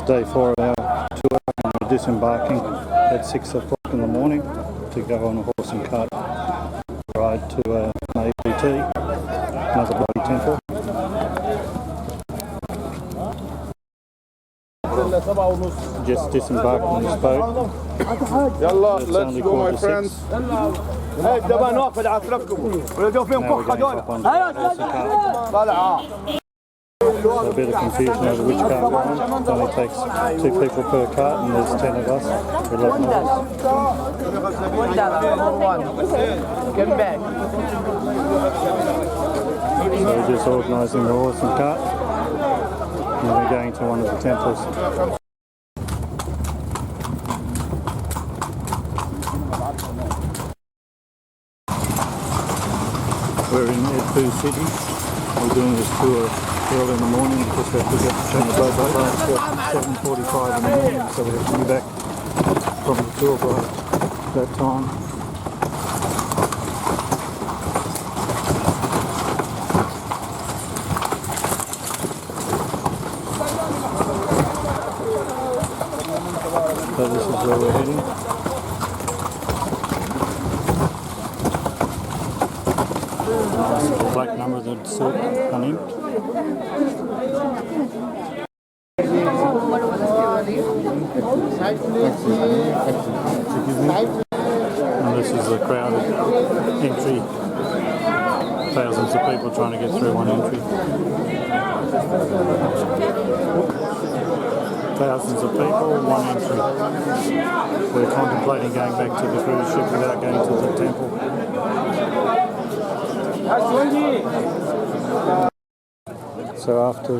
It's day 4 of our tour and we're disembarking at 6 o'clock in the morning to go on a horse and cart ride to Nile, another bloody temple. Just disembarked on this boat. Let's go my friends. Now we're going up on so a bit of confusion over which cart we're on. It only takes 2 people per cart and there's 10 of us, 11 of us. So we're just organising the horse and cart and we're going to one of the temples. We're in Edfu city. We're doing this tour early in the morning because we have to get turn the boat up at 7:45 in the morning, so we have to be back from the tour by that time. So this is where we're heading. Black number that's uninked. And this is a crowded entry. Thousands of people trying to get through one entry. Thousands of people, one entry. We're contemplating going back to the cruise ship without going to the temple. So after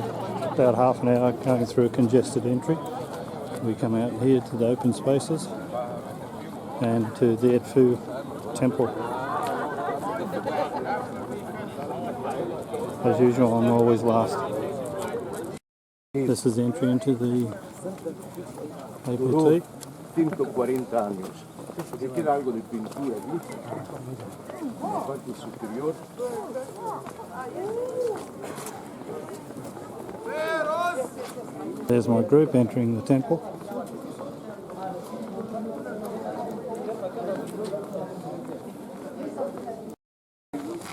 about half an hour going through a congested entry, we come out here to the open spaces and to the Edfu temple. As usual, I'm always last. This is the entry into the APT. 140 años. Si queda algo de pintura aquí, la parte superior. There's my group entering the temple.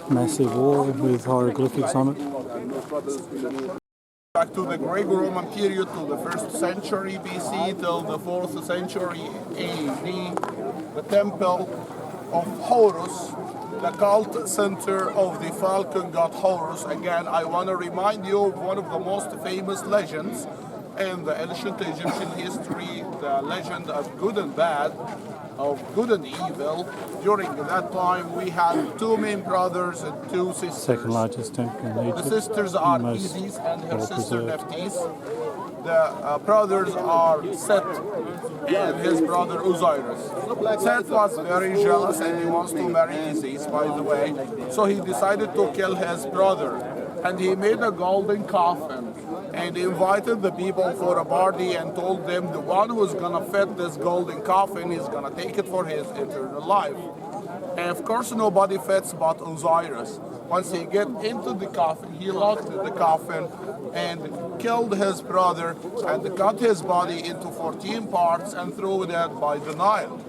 Massive wall with hieroglyphics on it. Back to the Greco-Roman period, to the 1st century BC till the 4th century AD, the temple of Horus, the cult center of the falcon god Horus. Again, I want to remind you of one of the most famous legends in the ancient Egyptian history, the legend of good and bad, of good and evil. During that time, we had 2 main brothers and 2 sisters. Second largest temple in Egypt. The sisters are Isis and her sister Nephthys. The brothers are Set and his brother Osiris. Set was very jealous and he wants to marry Isis, by the way. So he decided to kill his brother. And he made a golden coffin and invited the people for a party and told them the one who's gonna fit this golden coffin is gonna take it for his eternal life. And of course nobody fits but Osiris. Once he get into the coffin, he locked the coffin and killed his brother and cut his body into 14 parts and threw it by the Nile.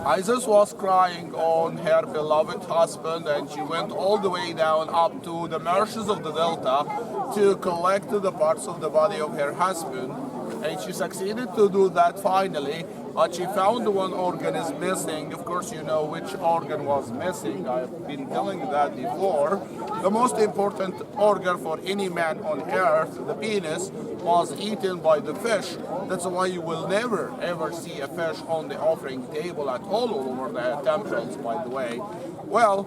Isis was crying on her beloved husband and she went all the way down up to the marshes of the delta to collect the parts of the body of her husband, and she succeeded to do that finally, but she found one organ is missing. Of course you know which organ was missing, I've been telling you that before. The most important organ for any man on earth, the penis, was eaten by the fish. That's why you will never ever see a fish on the offering table at all over the temples, by the way. Well,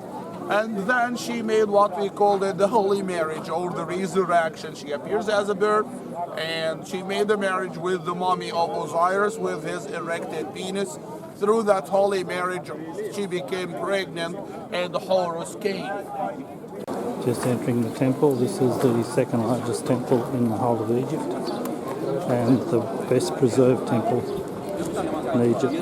and then she made what we called it the holy marriage or the resurrection. She appears as a bird and she made the marriage with the mummy of Osiris with his erected penis. Through that holy marriage she became pregnant and Horus came. Just entering the temple. This is the 2nd largest temple in the whole of Egypt and the best preserved temple in Egypt.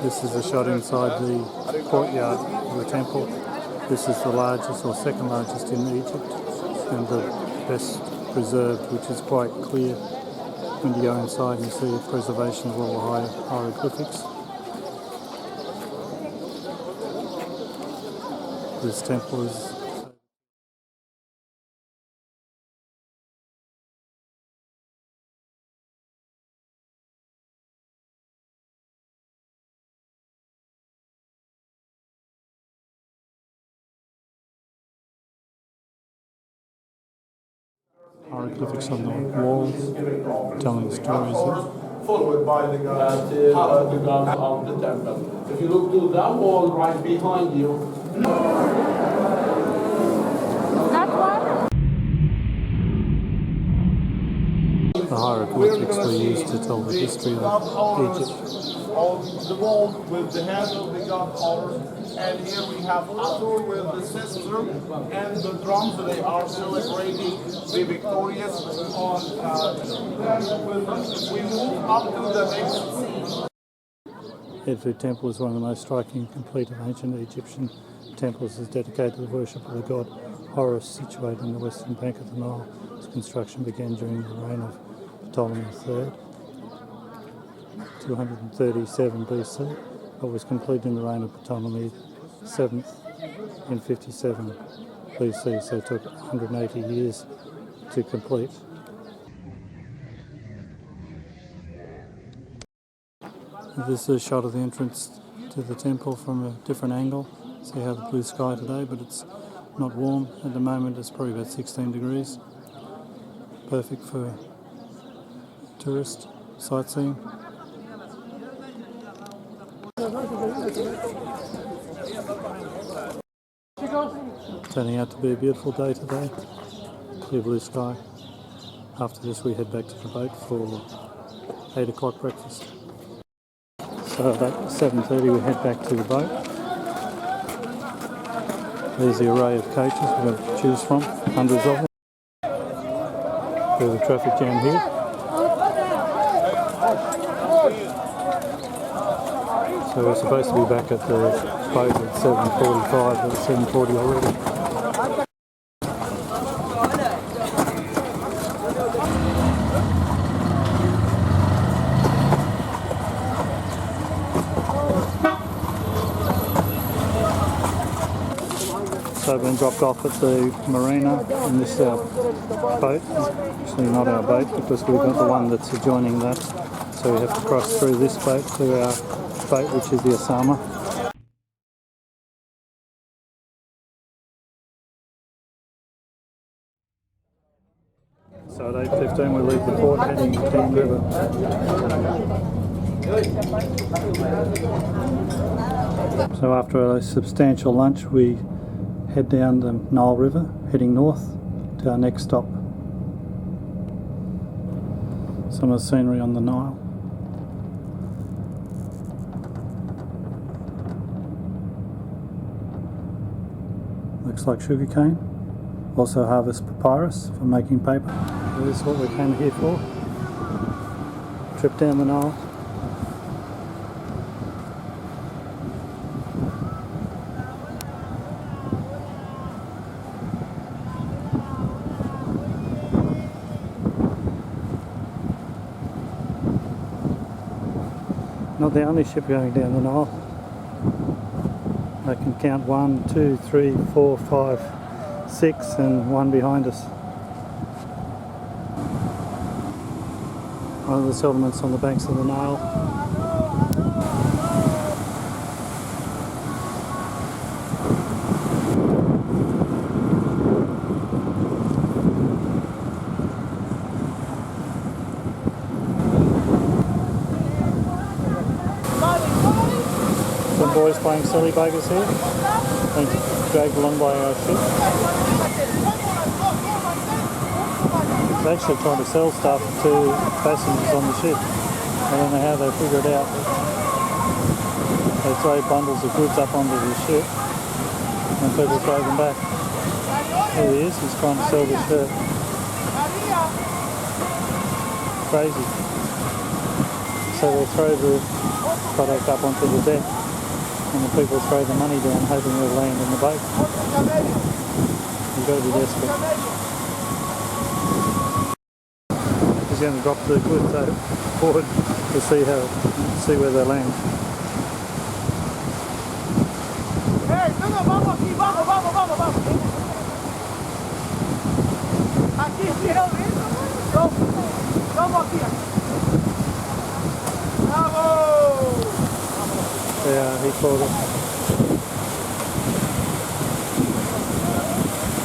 This is a shot inside the courtyard of the temple. This is the largest or second largest in Egypt and the best preserved, which is quite clear when you go inside and you see a preservation of all the hieroglyphics. This temple is hieroglyphics on the walls telling stories. Followed by the guns of the temple. If you look to that wall right behind you, the hieroglyphics were used to tell the history of Egypt. on the wall with the head of the god Horus, and here we have Hathor with the sister and the drums. They are celebrating the victorious on. We move up to the next scene. Edfu temple is one of the most striking and complete of ancient Egyptian temples. Is dedicated to the worship of the god Horus, situated in the western bank of the Nile. Its construction began during the reign of Ptolemy III, 237 BC, but was completed in the reign of Ptolemy VII in 57 BC, so it took 180 years to complete. This is a shot of the entrance to the temple from a different angle. See how the blue sky today, but it's not warm at the moment. It's probably about 16 degrees. Perfect for tourist sightseeing. Turning out to be a beautiful day today. Clear blue sky. After this we head back to the boat for 8 o'clock breakfast. So at 7:30 we head back to the boat. There's the array of coaches we've got to choose from, hundreds of them. There's a traffic jam here. So we're supposed to be back at the boat at 7:45, but it's 7:40 already. So I've been dropped off at the marina in this boat. Actually not our boat because we've got the one that's adjoining that. So we have to cross through this boat to our boat, which is the Osama. So at 8:15 we leave the port heading to King River. So after a substantial lunch we head down the Nile River, heading north to our next stop. Some of the scenery on the Nile. Looks like sugarcane. Also harvest papyrus for making paper. So this is what we came here for. Trip down the Nile. Not the only ship going down the Nile. I can count 1, 2, 3, 4, 5, 6 and one behind us. One of the settlements on the banks of the Nile. Some boys playing silly buggers here, being dragged along by our ship. They're actually trying to sell stuff to passengers on the ship. I don't know how they figure it out. They throw bundles of goods up onto the ship and people throw them back. Here he is, he's trying to sell this shirt. Crazy. So they throw the product up onto the deck, and the people throw the money down hoping it'll land in the boat. You've got to be desperate. He's going to drop the goods forward to see where they land. Hey, vamos aquí, vamos. Aquí, vamos aquí. Bravo! Yeah, he caught it.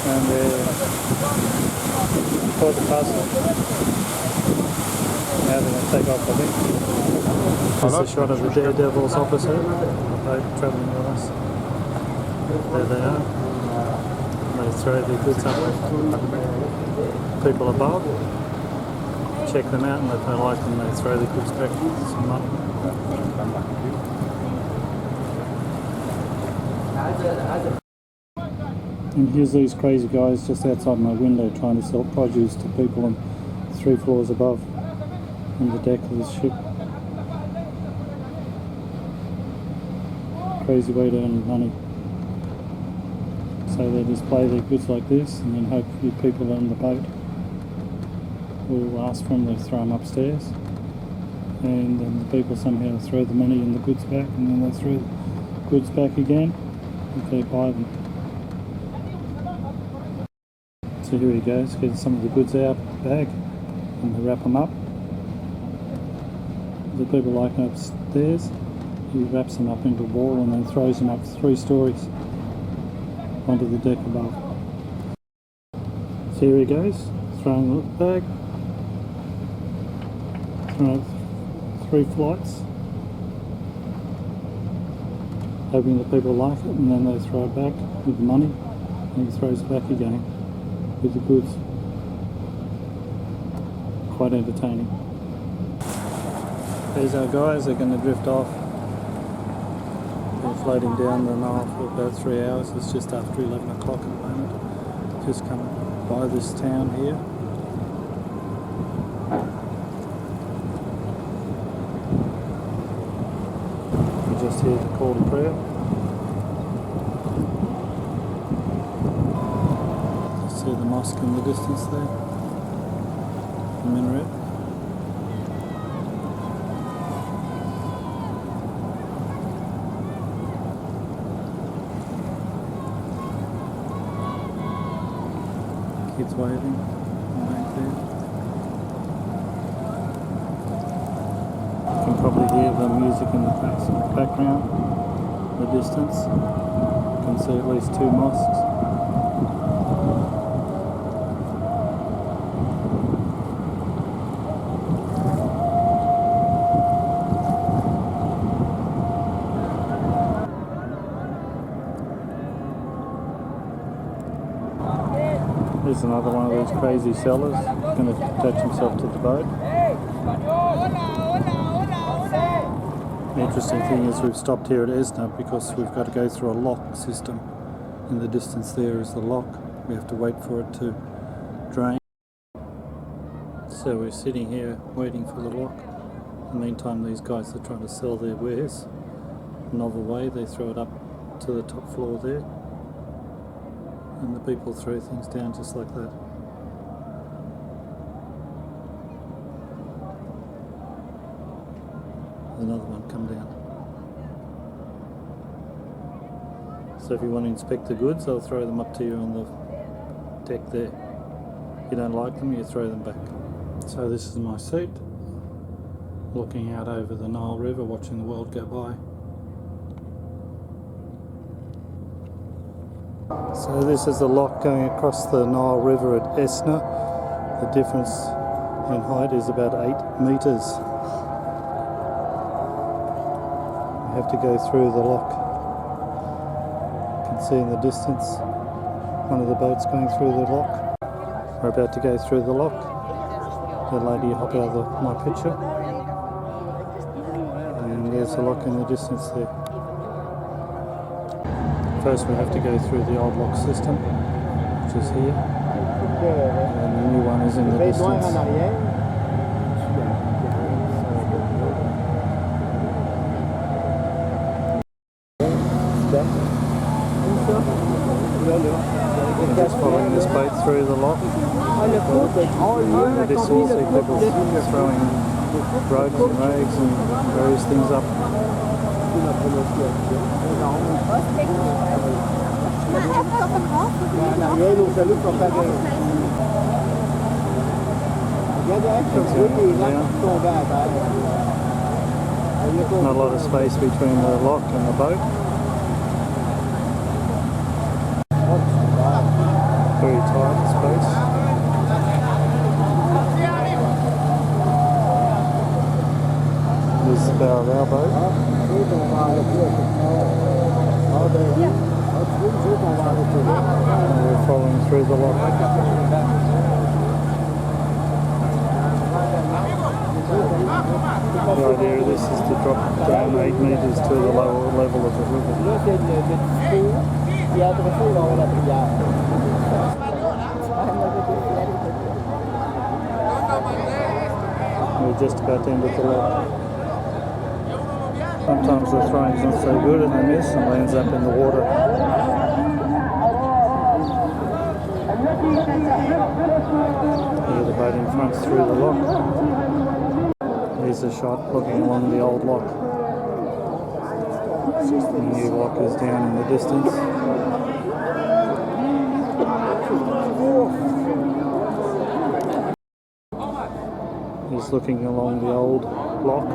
And caught the parcel. Now they're going to take off, I think. This is a shot of the daredevils opposite, the boat travelling with us. There they are. They throw their goods up. People above check them out, and if they like them, they throw the goods back with some money. And here's these crazy guys just outside my window trying to sell produce to people on 3 floors above on the deck of the ship. Crazy way to earn money. So they display their goods like this, and then hope the people on the boat will ask for them, they throw them upstairs, and then the people somehow throw the money and the goods back, and then they throw the goods back again if they buy them. So here he goes, getting some of the goods out of the bag, and they wrap them up. The people like them upstairs, he wraps them up into a ball and then throws them up 3 stories onto the deck above. So here he goes, throwing the bag, throwing 3 flights, hoping that people like it, and then they throw it back with the money, and he throws it back again with the goods. Quite entertaining. There's our guys, they're going to drift off. They're floating down the Nile for about 3 hours. It's just after 11 o'clock at the moment. Just come by this town here. You just hear the call to prayer. You see the mosque in the distance there, the minaret. Kids waving back there. You can probably hear the music in the background, the distance. You can see at least 2 mosques. Here's another one of these crazy sellers, going to attach himself to the boat. The interesting thing is we've stopped here at Esna because we've got to go through a lock system. In the distance there is the lock. We have to wait for it to drain. So we're sitting here waiting for the lock. In the meantime, these guys are trying to sell their wares. A novel way, they throw it up to the top floor there. And the people throw things down just like that. There's another one come down. So if you want to inspect the goods, I'll throw them up to you on the deck there. If you don't like them, you throw them back. So this is my seat, looking out over the Nile River, watching the world go by. So this is the lock going across the Nile River at Esna. The difference in height is about 8 metres. We have to go through the lock. You can see in the distance one of the boats going through the lock. We're about to go through the lock. The lady hopped out of my picture. And there's the lock in the distance there. First we have to go through the old lock system, which is here, and the new one is in the distance. through the lock. This you see people throwing ropes and rags and various things up. Not a lot of space between the lock and the boat. Very tight space. This is the bow of our boat. And we're following through the lock. The idea of this is to drop down 8 metres to the lower level of the river. We're just about to end of the lock. Sometimes the throwing's not so good and they miss and lands up in the water. Here the boat in front's through the lock. Here's a shot looking along the old lock. The new lock is down in the distance. He's looking along the old lock.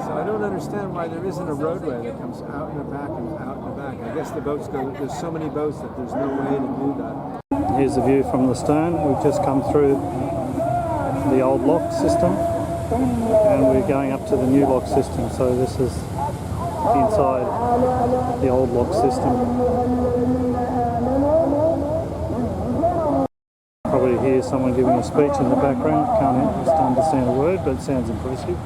So I don't understand why there isn't a roadway that comes out in the back and out in the back. I guess the boats go, there's so many boats that there's no way to do that. Here's a view from the stern. We've just come through the old lock system and we're going up to the new lock system. So this is inside the old lock system. Probably hear someone giving a speech in the background. Can't just understand a word, but it sounds impressive.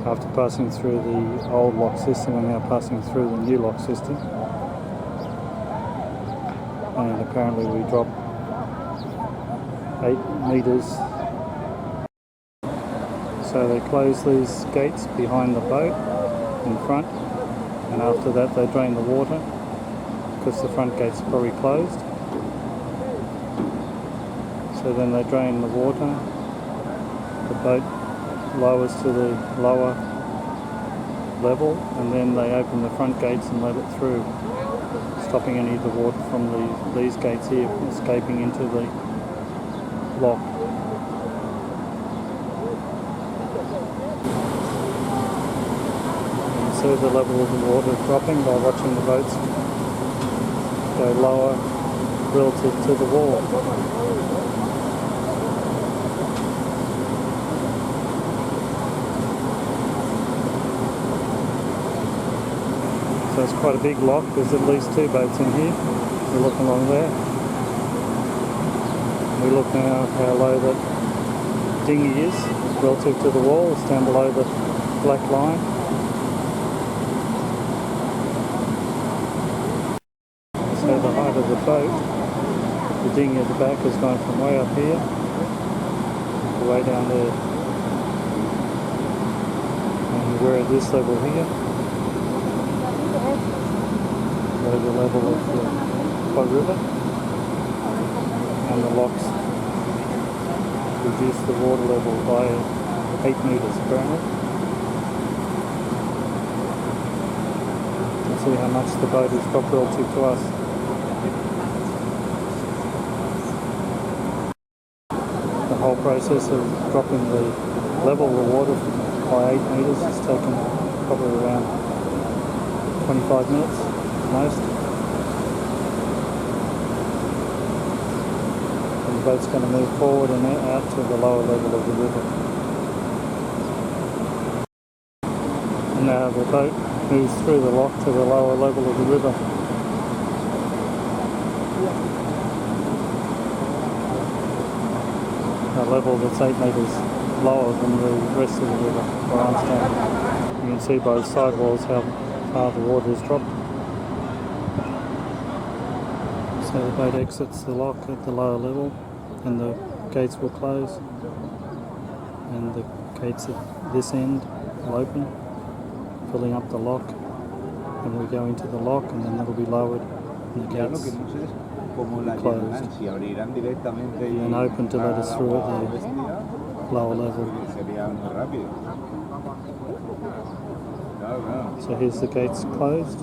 After passing through the old lock system, we're now passing through the new lock system. And apparently we dropped 8 metres. So they close these gates behind the boat in front, and after that they drain the water because the front gates are probably closed. So then they drain the water, the boat lowers to the lower level, and then they open the front gates and let it through, stopping any of the water from these gates here escaping into the lock. You see the level of the water dropping by watching the boats go lower relative to the wall. So it's quite a big lock. There's at least 2 boats in here. We look along there. We look now at how low that dinghy is relative to the wall. It's down below the black line. So the height of the boat, the dinghy at the back has gone from way up here to way down there. And we're at this level here. The level of the Pot River, and the locks reduce the water level by 8 metres apparently. You can see how much the boat is dropped relative to us. The whole process of dropping the level of the water by 8 metres has taken probably around 25 minutes. Most. And the boat's going to move forward and out to the lower level of the river. And now the boat moves through the lock to the lower level of the river. A level that's 8 metres lower than the rest of the river where I'm standing. You can see by the sidewalls how far the water has dropped. So the boat exits the lock at the lower level and the gates will close, and the gates at this end will open, filling up the lock, and we go into the lock and then that'll be lowered and the gates closed and then open to let us through at the lower level. So here's the gates closed.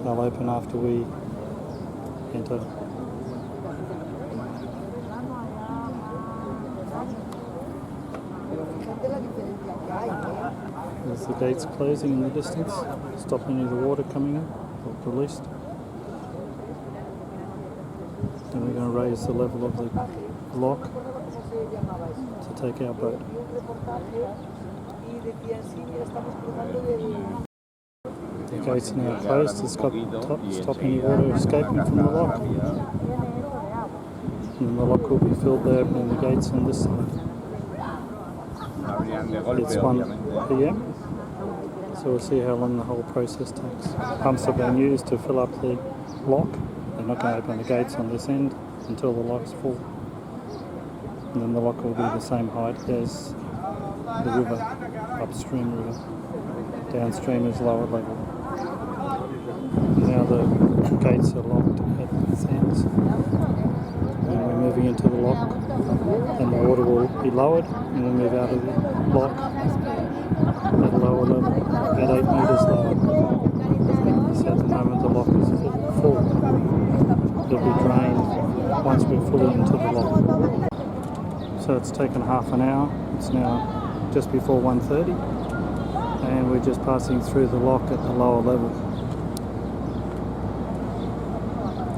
They'll open after we enter. There's the gates closing in the distance, stop any of the water coming in or released. And we're going to raise the level of the lock to take our boat. The gates are now closed to stop any water escaping from the lock. And the lock will be filled by opening the gates on this side. It's 1 p.m. So we'll see how long the whole process takes. Pumps have been used to fill up the lock. They're not going to open the gates on this end until the lock's full. And then the lock will be the same height as the river, upstream river. Downstream is lower level. Now the gates are locked at both ends. And we're moving into the lock, and the water will be lowered, and we'll move out of the lock at a lower level, about 8 metres lower. So at the moment the lock is full. It'll be drained once we're fully into the lock. So it's taken half an hour. It's now just before 1:30, and we're just passing through the lock at the lower level.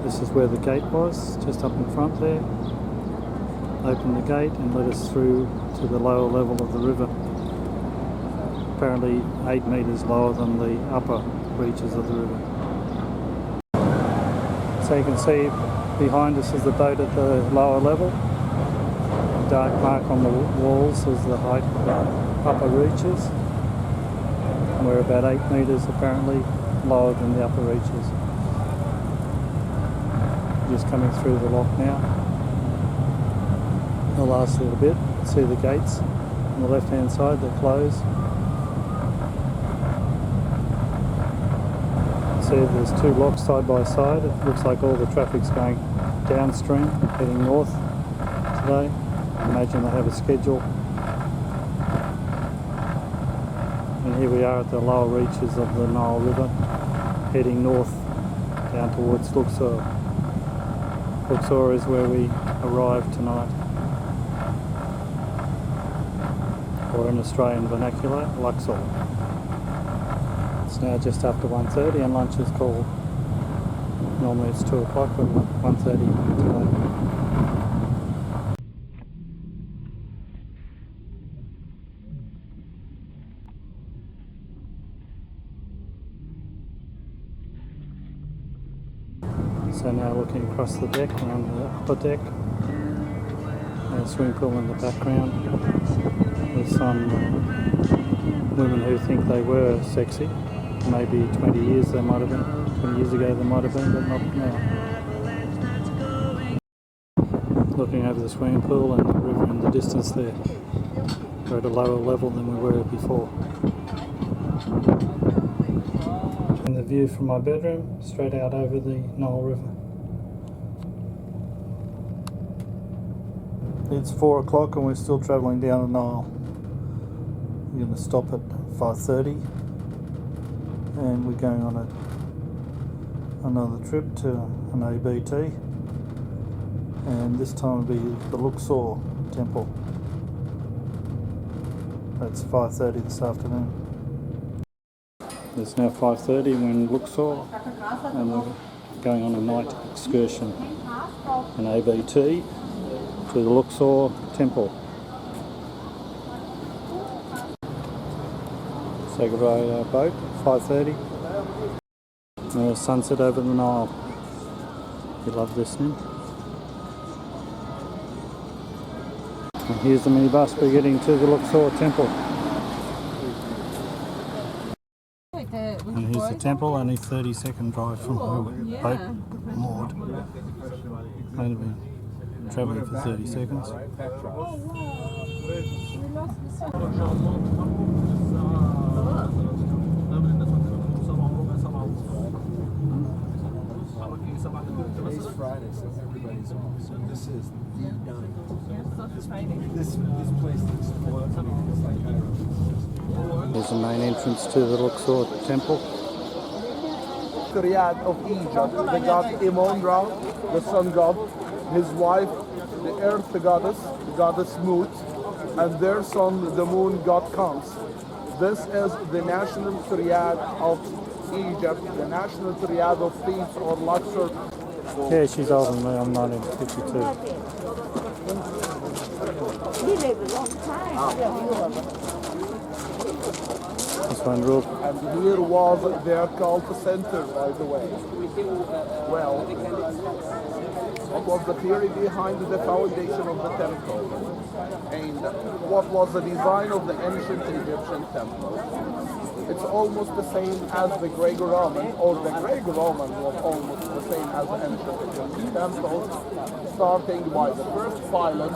This is where the gate was, just up in front there. Open the gate and let us through to the lower level of the river. Apparently 8 metres lower than the upper reaches of the river. So you can see behind us is the boat at the lower level. The dark mark on the walls is the height of the upper reaches. And we're about 8 metres apparently lower than the upper reaches. Just coming through the lock now. The last little bit, see the gates on the left hand side, they're closed. See there's two locks side by side. It looks like all the traffic's going downstream, heading north today. I imagine they have a schedule. And here we are at the lower reaches of the Nile River, heading north down towards Luxor. Luxor is where we arrived tonight, or in Australian vernacular, Luxor. It's now just after 1:30 and lunch is called. Normally it's 2 o'clock, but 1:30 today. So now looking across the deck, we're on the upper deck. A swimming pool in the background with some women who think they were sexy. Maybe 20 years they might have been, 20 years ago they might have been, but not now. Looking over the swimming pool and the river in the distance there. We're at a lower level than we were before. And the view from my bedroom, straight out over the Nile River. It's 4 o'clock and we're still travelling down the Nile. We're going to stop at 5:30 and we're going on another trip to an ABT, and this time will be the Luxor temple. That's 5:30 this afternoon. It's now 5:30 and we're in Luxor and we're going on a night excursion, an ABT, to the Luxor temple. Say goodbye to our boat, 5:30. And a sunset over the Nile. You love listening. And here's the minibus, we're getting to the Luxor temple. And here's the temple, only 30-second drive from where the boat moored. Only been travelling for 30 seconds. Today's Friday, so everybody's off. So this is the dime. This place looks it's like Cairo. There's the main entrance to the Luxor temple. The Riyadh of Egypt, the god Imon-Ra, the sun god, his wife, the earth goddess Mut, and their son, the moon god Khams. This is the national Riyadh of Egypt, the national Riyadh of Thebes or Luxor. Yeah, she's older than me. I'm 1952. He lived a long time. This one, Rook. And here was their cult center, by the way. Well, what was the theory behind the foundation of the temple? And what was the design of the ancient Egyptian temple? It's almost the same as the Greco-Roman, or the Greco-Roman was almost the same as the ancient Egyptian temple, starting by the first pylon,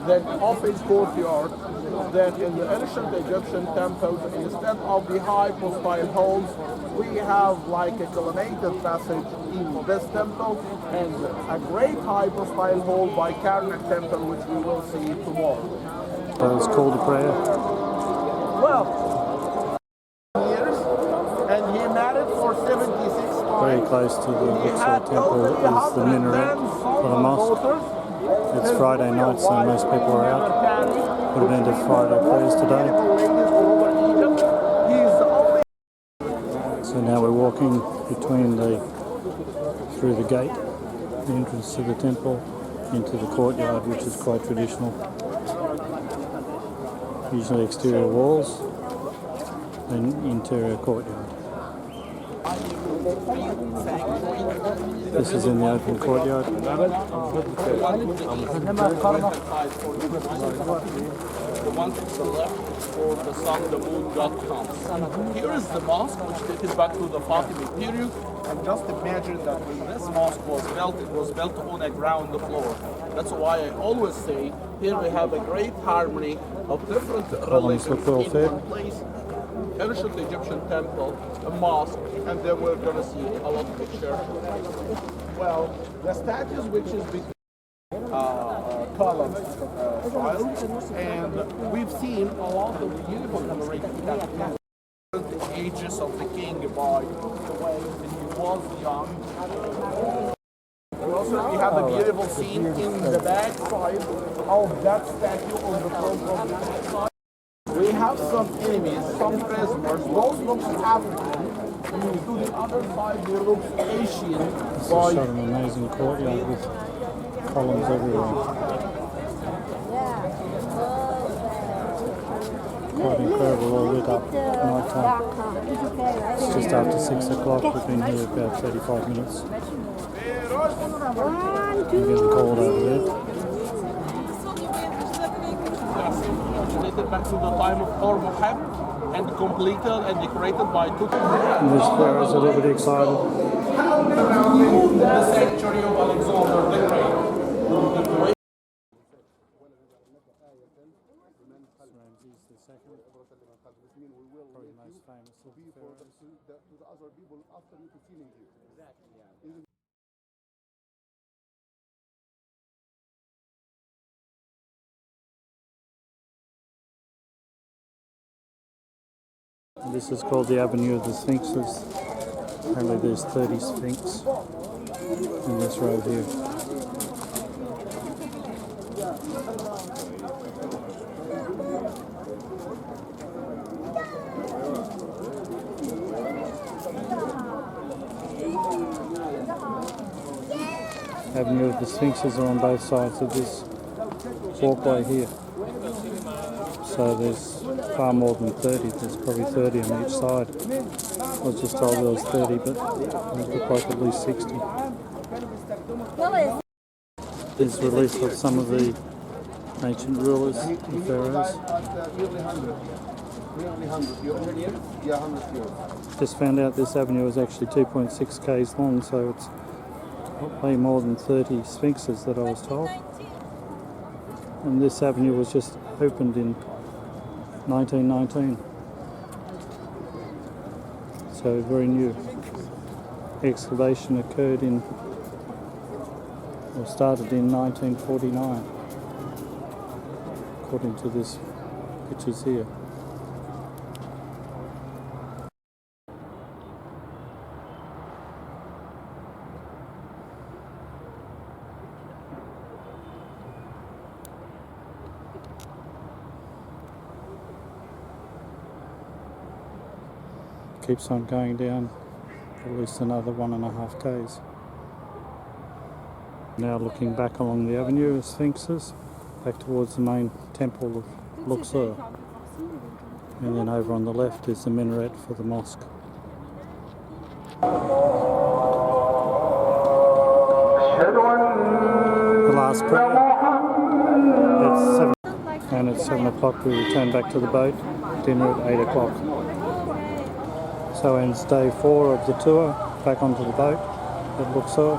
then open courtyard, then in the ancient Egyptian temples, instead of the high profile halls, we have like a colonnaded passage in this temple, and a great high profile hall by Karnak temple, which we will see tomorrow. That was called a prayer. Well, years, and he married for 76 times. Very close to the He Luxor had temple is the minaret for the mosque. It's Friday night, so most people are out. Would have been to Friday prayers today. So now we're walking through the gate, the entrance to the temple, into the courtyard, which is quite traditional. Usually exterior walls, then interior courtyard. This is in the open courtyard. The one to the left for the sun, the moon, God comes. Here is the mosque, which dated back to the Fatimid period. And just imagine that when this mosque was built, it was built on a ground floor. That's why I always say, here we have a great harmony of different religions in one place. Ancient Egyptian temple, a mosque, and then we're going to see a lot of pictures. Well, the statues which is between columns, and we've seen a lot of beautiful commemorative statues. The ages of the king by the way when he was young. And also we have a beautiful scene in the back side of that statue on the front of the back side. We have some enemies, some prisoners. Those looks African. To the other side, they look Asian. This is shot an amazing courtyard with columns everywhere. Quite incredible, all lit up at night time. It's just after 6 o'clock. We've been here about 35 minutes. I'm getting cold over there. Dated back to the time of Hormoheb and completed and decorated by two. And this flower is a little bit excited. The sanctuary of Alexander the Great. Probably the most famous of the pharaohs. This is called the Avenue of the Sphinxes. Apparently there's 30 sphinx in this road here. Avenue of the Sphinxes are on both sides of this walkway here. So there's far more than 30, there's probably 30 on each side. I was just told there was 30, but it looked like at least 60. There's reliefs of some of the ancient rulers, the pharaohs. Just found out this avenue is actually 2.6 k's long, so it's way more than 30 sphinxes that I was told. And this avenue was just opened in 1919. So very new. Excavation occurred in, or started in 1949, according to this pictures here. Keeps on going down for at least another 1.5 k's. Now looking back along the avenue of Sphinxes, back towards the main temple of Luxor. And then over on the left is the minaret for the mosque. The last prayer. And at 7 o'clock we return back to the boat. Dinner at 8 o'clock. So ends day 4 of the tour, back onto the boat at Luxor.